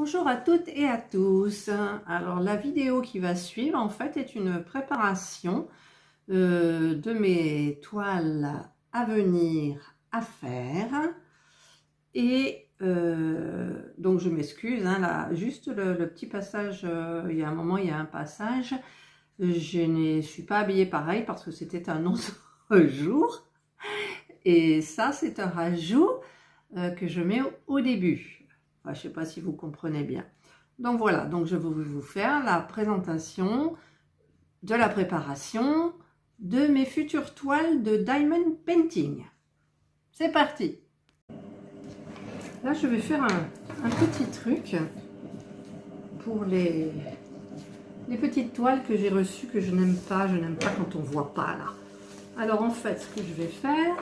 Bonjour à toutes et à tous. Alors la vidéo qui va suivre en fait est une préparation de mes toiles à venir à faire. Et donc je m'excuse, hein, là, juste le petit passage, il y a un moment, il y a un passage, je ne suis pas habillée pareil parce que c'était un autre jour. Et ça, c'est un rajout que je mets au début. Enfin, je ne sais pas si vous comprenez bien. Donc voilà, donc je vais vous faire la présentation de la préparation de mes futures toiles de Diamond Painting. C'est parti! Là, je vais faire un petit truc pour les petites toiles que j'ai reçues que je n'aime pas. Je n'aime pas quand on ne voit pas là. Alors en fait, ce que je vais faire,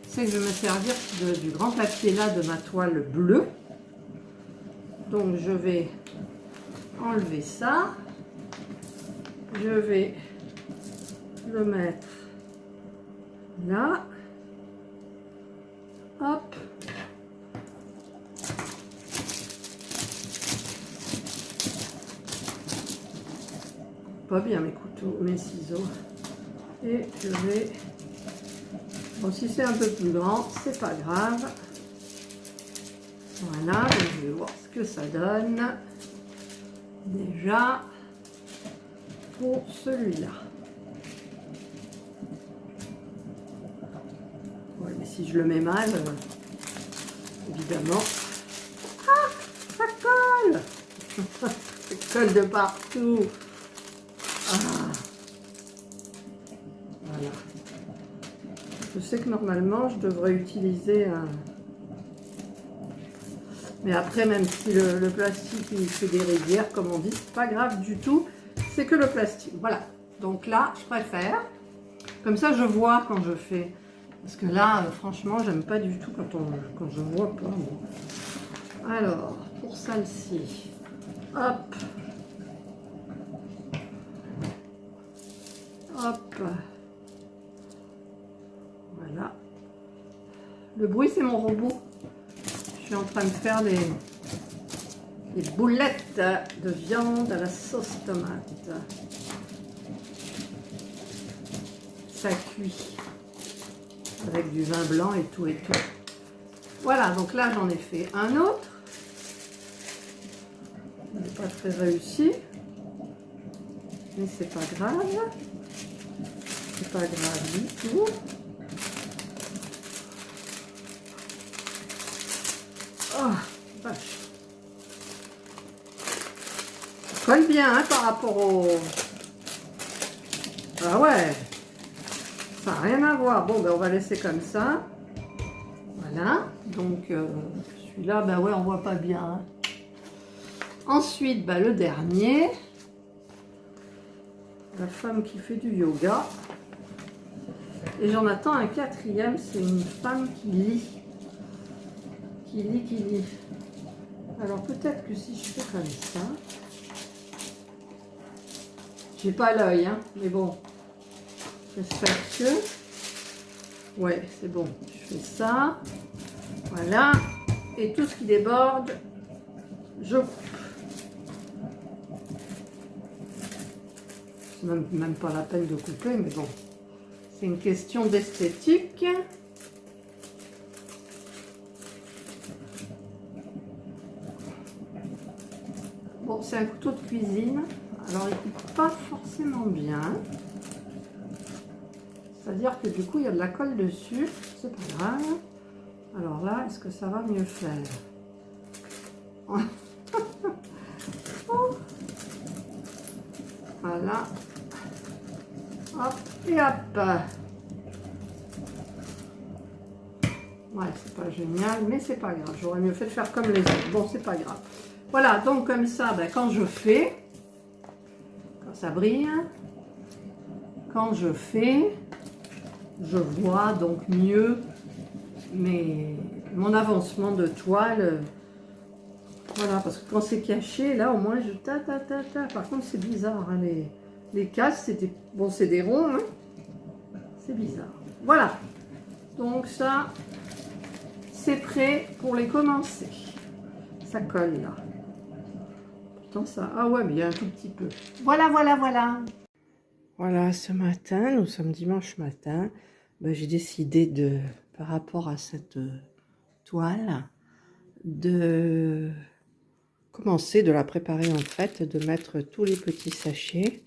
c'est que je vais me servir du grand papier là de ma toile bleue. Donc je vais enlever ça. Je vais le mettre là. Hop. Pas bien mes couteaux, mes ciseaux. Et je vais... Bon, si c'est un peu plus grand, c'est pas grave. Voilà, donc je vais voir ce que ça donne. Déjà, pour celui-là. Ouais, mais si je le mets mal, évidemment... Ah, ça colle. Ça colle de partout. Ah. Voilà. Je sais que normalement, je devrais utiliser un... Mais après, même si le plastique il fait des rivières, comme on dit, c'est pas grave du tout. C'est que le plastique. Voilà. Donc là, je préfère. Comme ça, je vois quand je fais. Parce que là, franchement, j'aime pas du tout quand je vois pas. Bon. Alors, pour celle-ci, hop. Hop. Voilà. Le bruit, c'est mon robot. Je suis en train de faire des boulettes de viande à la sauce tomate. Ça cuit avec du vin blanc et tout et tout. Voilà, donc là j'en ai fait un autre. Il n'est pas très réussi. Mais c'est pas grave. C'est pas grave du tout. Oh, vache. Ça colle bien hein, par rapport au... Ah ouais. Ça n'a rien à voir. Bon, ben on va laisser comme ça. Voilà. Donc, celui-là, ben ouais, on voit pas bien. Hein. Ensuite, ben, le dernier. La femme qui fait du yoga. Et j'en attends un quatrième. C'est une femme qui lit. Qui lit. Alors, peut-être que si je fais comme ça... J'ai pas l'œil, hein, mais bon. J'espère que... Ouais, c'est bon. Je fais ça. Voilà. Et tout ce qui déborde, je coupe. C'est même pas la peine de couper, mais bon. C'est une question d'esthétique. Bon, c'est un couteau de cuisine. Alors, il coupe pas forcément bien. C'est-à-dire que du coup, il y a de la colle dessus. C'est pas grave. Alors là, est-ce que ça va mieux faire? Voilà. Hop et hop. Ouais, c'est pas génial, mais c'est pas grave. J'aurais mieux fait de faire comme les autres. Bon, c'est pas grave. Voilà, donc comme ça, ben, quand je fais, quand ça brille, quand je fais, je vois donc mieux mon avancement de toile. Voilà, parce que quand c'est caché, là au moins je ta. Par contre, c'est bizarre, hein, les cases, c'est bon, c'est des ronds, hein. C'est bizarre. Voilà, donc ça, c'est prêt pour les commencer. Ça colle là. important ça. Ah ouais, mais il y a un tout petit peu. Voilà, voilà, voilà. Voilà, ce matin, nous sommes dimanche matin. Ben, j'ai décidé de, par rapport à cette toile, de commencer, de la préparer en fait, de mettre tous les petits sachets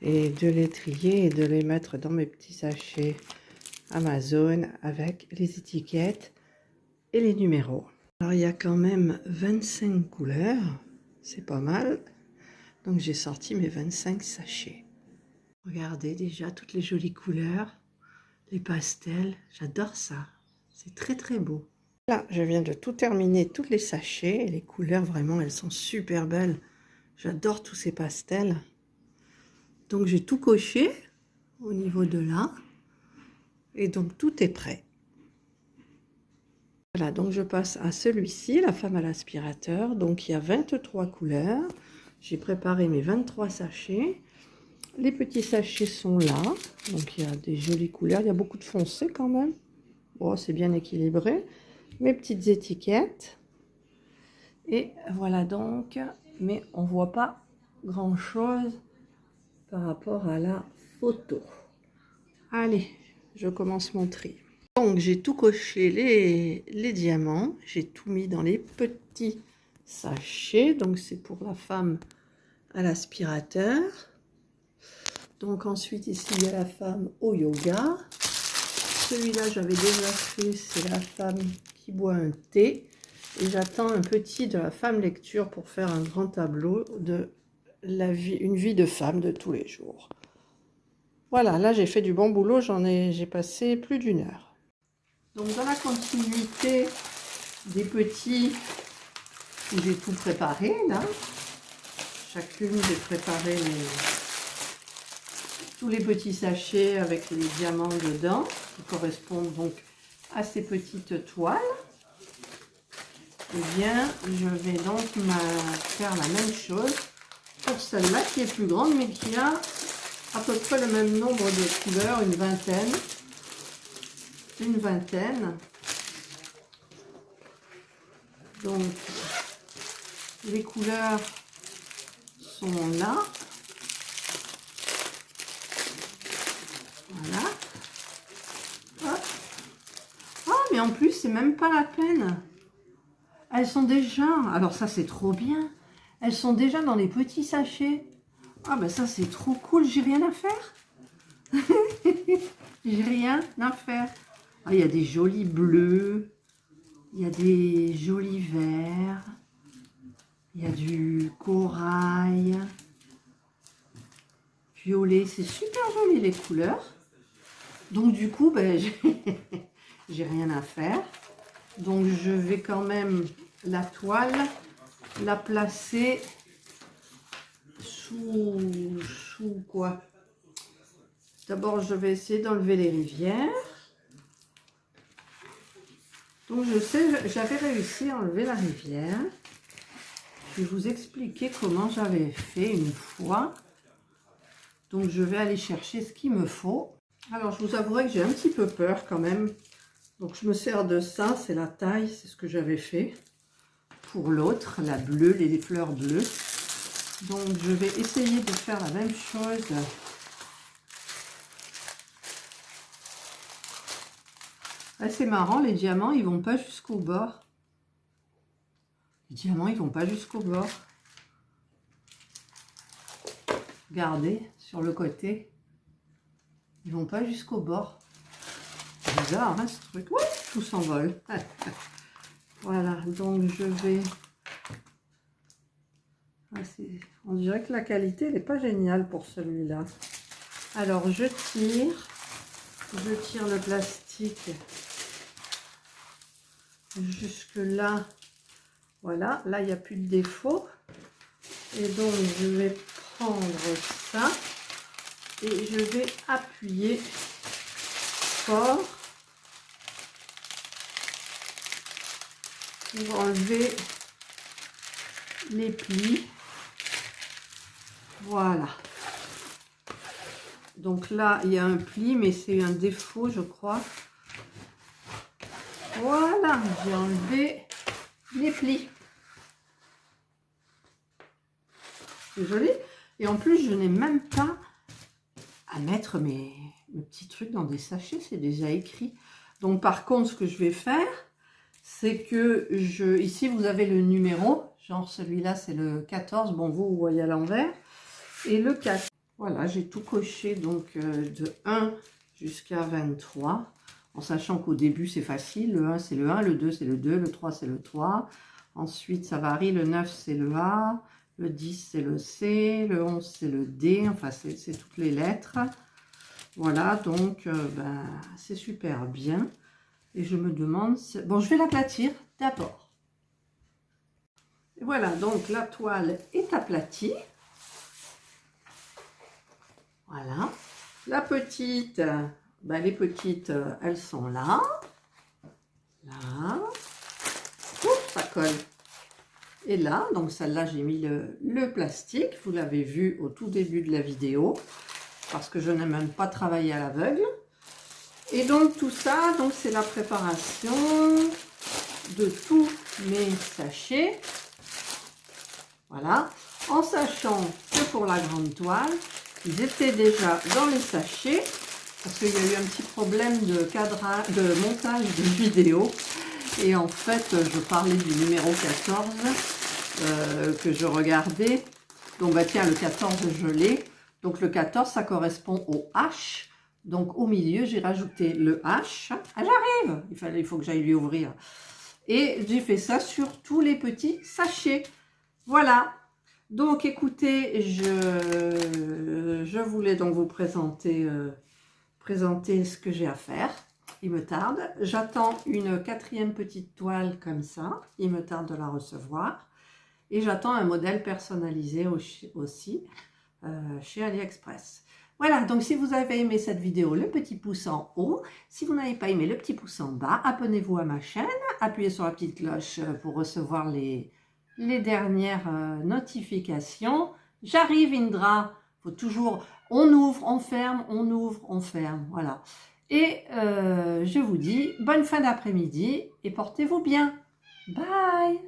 et de les trier et de les mettre dans mes petits sachets Amazon avec les étiquettes et les numéros. Alors il y a quand même 25 couleurs, c'est pas mal. Donc j'ai sorti mes 25 sachets. Regardez déjà toutes les jolies couleurs, les pastels, j'adore ça. C'est très très beau. Là, je viens de tout terminer, tous les sachets. Et les couleurs, vraiment, elles sont super belles. J'adore tous ces pastels. Donc j'ai tout coché au niveau de là. Et donc tout est prêt. Voilà, donc je passe à celui-ci, la femme à l'aspirateur. Donc il y a 23 couleurs. J'ai préparé mes 23 sachets. Les petits sachets sont là. Donc il y a des jolies couleurs. Il y a beaucoup de foncé quand même. Bon, c'est bien équilibré. Mes petites étiquettes. Et voilà donc. Mais on ne voit pas grand-chose par rapport à la photo. Allez, je commence mon tri. Donc j'ai tout coché les diamants. J'ai tout mis dans les petits sachets. Donc c'est pour la femme à l'aspirateur. Donc ensuite ici il y a la femme au yoga. Celui-là j'avais déjà fait, c'est la femme qui boit un thé. Et j'attends un petit de la femme lecture pour faire un grand tableau de la vie, une vie de femme de tous les jours. Voilà, là j'ai fait du bon boulot, j'ai passé plus d'1 heure. Donc dans la continuité des petits, où j'ai tout préparé là, chacune j'ai préparé tous les petits sachets avec les diamants dedans, qui correspondent donc à ces petites toiles. Et bien je vais donc faire la même chose pour celle-là qui est plus grande mais qui a à peu près le même nombre de couleurs, une vingtaine. Donc les couleurs sont là. Voilà. Hop. Ah, mais en plus c'est même pas la peine. Elles sont déjà, alors ça c'est trop bien. Elles sont déjà dans les petits sachets. Ah ben ça c'est trop cool, j'ai rien à faire. J'ai rien à faire. Ah, il y a des jolis bleus, il y a des jolis verts, il y a du corail, violet, c'est super joli les couleurs. Donc du coup, ben, j'ai rien à faire. Donc je vais quand même la toile, la placer sous quoi? D'abord, je vais essayer d'enlever les rivières. Donc je sais, j'avais réussi à enlever la rivière. Je vais vous expliquer comment j'avais fait une fois. Donc je vais aller chercher ce qu'il me faut. Alors je vous avouerai que j'ai un petit peu peur quand même. Donc je me sers de ça, c'est la taille, c'est ce que j'avais fait. Pour l'autre, la bleue, les fleurs bleues. Donc je vais essayer de faire la même chose. Ah, c'est marrant, les diamants, ils vont pas jusqu'au bord. Les diamants, ils vont pas jusqu'au bord. Regardez, sur le côté. Ils vont pas jusqu'au bord. Bizarre, hein, ce truc. Oui, tout s'envole. Voilà, donc je vais... Ah, on dirait que la qualité n'est pas géniale pour celui-là. Alors, je tire le plastique jusque là. Voilà, là, il n'y a plus de défaut. Et donc, je vais prendre ça et je vais appuyer fort pour enlever les plis. Voilà. Donc là, il y a un pli, mais c'est un défaut, je crois. Voilà, j'ai enlevé les plis. C'est joli. Et en plus, je n'ai même pas à mettre mes petits trucs dans des sachets. C'est déjà écrit. Donc, par contre, ce que je vais faire, c'est que ici, vous avez le numéro. Genre, celui-là, c'est le 14. Bon, vous voyez à l'envers. Et le 4. Voilà, j'ai tout coché. Donc, de 1 jusqu'à 23. En sachant qu'au début, c'est facile. Le 1, c'est le 1. Le 2, c'est le 2. Le 3, c'est le 3. Ensuite, ça varie. Le 9, c'est le A. Le 10, c'est le C. Le 11, c'est le D. Enfin, c'est toutes les lettres. Voilà, donc, c'est super bien. Et je me demande... Bon, je vais l'aplatir d'abord. Voilà, donc la toile est aplatie. Voilà. La petite, les petites, elles sont là. Là. Oups, ça colle. Et là, donc celle-là, j'ai mis le plastique. Vous l'avez vu au tout début de la vidéo. Parce que je n'ai même pas travaillé à l'aveugle. Et donc tout ça, donc c'est la préparation de tous mes sachets. Voilà. En sachant que pour la grande toile, ils étaient déjà dans les sachets. Parce qu'il y a eu un petit problème de montage de vidéo. Et en fait, je parlais du numéro 14 que je regardais. Donc, tiens, le 14, je l'ai. Donc, le 14, ça correspond au H. Donc, au milieu, j'ai rajouté le H. Ah, j'arrive! Il faut que j'aille lui ouvrir. Et j'ai fait ça sur tous les petits sachets. Voilà. Donc, écoutez, je voulais donc vous présenter ce que j'ai à faire. Il me tarde. J'attends une 4e petite toile comme ça. Il me tarde de la recevoir. Et j'attends un modèle personnalisé aussi chez AliExpress. Voilà, donc si vous avez aimé cette vidéo, le petit pouce en haut. Si vous n'avez pas aimé, le petit pouce en bas. Abonnez-vous à ma chaîne. Appuyez sur la petite cloche pour recevoir les dernières notifications. J'arrive, Indra. Faut toujours... On ouvre, on ferme, on ouvre, on ferme. Voilà. Et je vous dis bonne fin d'après-midi et portez-vous bien. Bye!